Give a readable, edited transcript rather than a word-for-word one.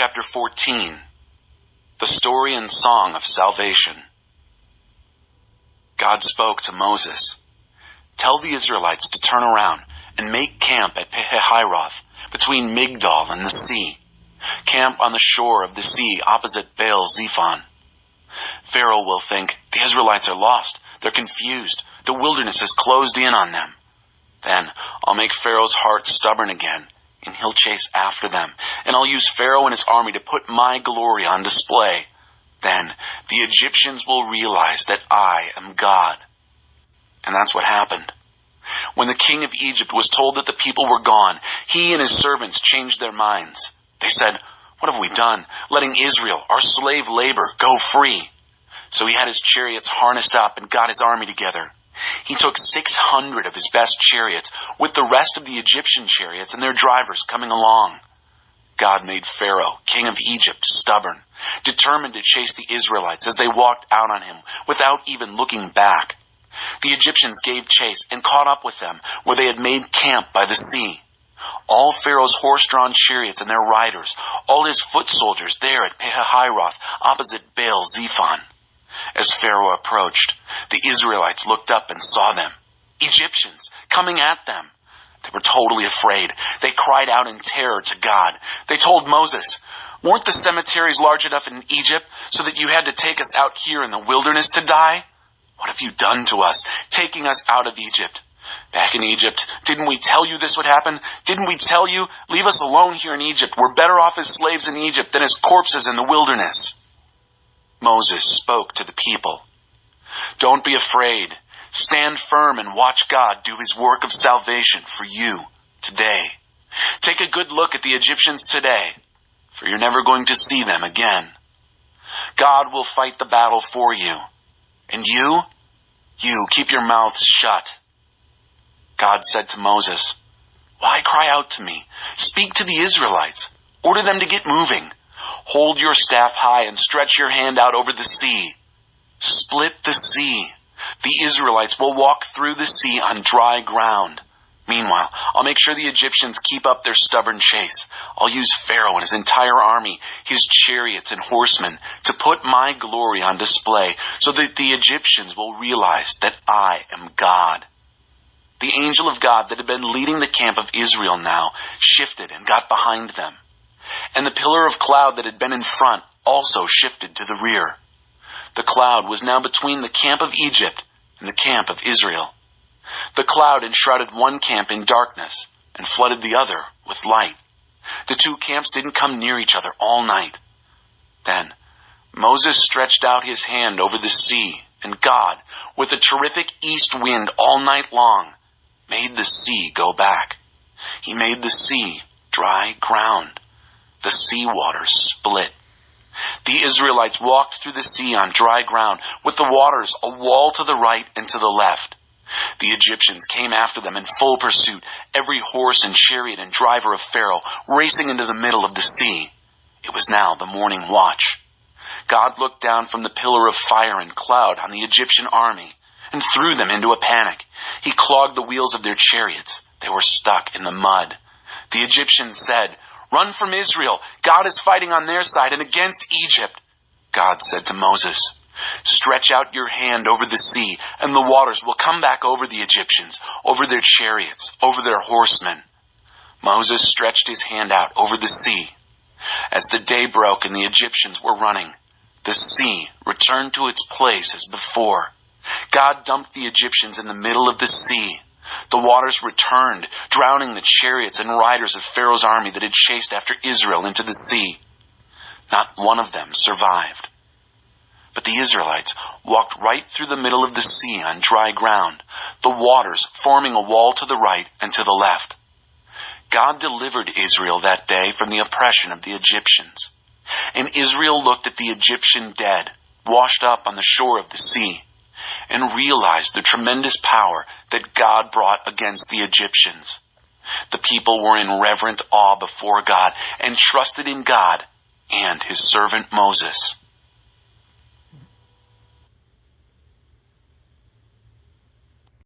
chapter 14, the story and song of salvation. God spoke to Moses, "Tell the Israelites to turn around and make camp at Pi-hahiroth, between Migdol and the sea. Camp on the shore of the sea opposite Baal-zephon. Pharaoh will think, the Israelites are lost, they're confused, the wilderness has closed in on them. Then I'll make Pharaoh's heart stubborn again, and he'll chase after them, and I'll use Pharaoh and his army to put my glory on display. Then the Egyptians will realize that I am God." And that's what happened. When the king of Egypt was told that the people were gone, he and his servants changed their minds. They said, "What have we done, letting Israel, our slave labor, go free?" So he had his chariots harnessed up and got his army together. He took 600 of his best chariots, with the rest of the Egyptian chariots and their drivers coming along. God made Pharaoh, king of Egypt, stubborn, determined to chase the Israelites as they walked out on him without even looking back. The Egyptians gave chase and caught up with them where they had made camp by the sea. All Pharaoh's horse-drawn chariots and their riders, all his foot soldiers there at Pi-hahiroth opposite Baal-zephon. As Pharaoh approached, the Israelites looked up and saw them, Egyptians, coming at them. They were totally afraid. They cried out in terror to God. They told Moses, "Weren't the cemeteries large enough in Egypt so that you had to take us out here in the wilderness to die? What have you done to us, taking us out of Egypt? Back in Egypt, didn't we tell you this would happen? Didn't we tell you, leave us alone here in Egypt? We're better off as slaves in Egypt than as corpses in the wilderness." Moses spoke to the people. "Don't be afraid. Stand firm and watch God do his work of salvation for you today. Take a good look at the Egyptians today, for you're never going to see them again. God will fight the battle for you. And you keep your mouths shut." God said to Moses, "Why cry out to me? Speak to the Israelites. Order them to get moving. Hold your staff high and stretch your hand out over the sea. Split the sea. The Israelites will walk through the sea on dry ground. Meanwhile, I'll make sure the Egyptians keep up their stubborn chase. I'll use Pharaoh and his entire army, his chariots and horsemen, to put my glory on display so that the Egyptians will realize that I am God." The angel of God that had been leading the camp of Israel now shifted and got behind them. And the pillar of cloud that had been in front also shifted to the rear. The cloud was now between the camp of Egypt and the camp of Israel. The cloud enshrouded one camp in darkness and flooded the other with light. The two camps didn't come near each other all night. Then Moses stretched out his hand over the sea, and God, with a terrific east wind all night long, made the sea go back. He made the sea dry ground. The sea waters split. The Israelites walked through the sea on dry ground, with the waters a wall to the right and to the left. The Egyptians came after them in full pursuit, every horse and chariot and driver of Pharaoh racing into the middle of the sea. It was now the morning watch. God looked down from the pillar of fire and cloud on the Egyptian army and threw them into a panic. He clogged the wheels of their chariots. They were stuck in the mud. The Egyptians said, "Run from Israel. God is fighting on their side and against Egypt." God said to Moses, "Stretch out your hand over the sea, and the waters will come back over the Egyptians, over their chariots, over their horsemen." Moses stretched his hand out over the sea. As the day broke and the Egyptians were running, the sea returned to its place as before. God dumped the Egyptians in the middle of the sea. The waters returned, drowning the chariots and riders of Pharaoh's army that had chased after Israel into the sea. Not one of them survived. But the Israelites walked right through the middle of the sea on dry ground, the waters forming a wall to the right and to the left. God delivered Israel that day from the oppression of the Egyptians. And Israel looked at the Egyptian dead, washed up on the shore of the sea, and realized the tremendous power that God brought against the Egyptians. The people were in reverent awe before God and trusted in God and his servant Moses.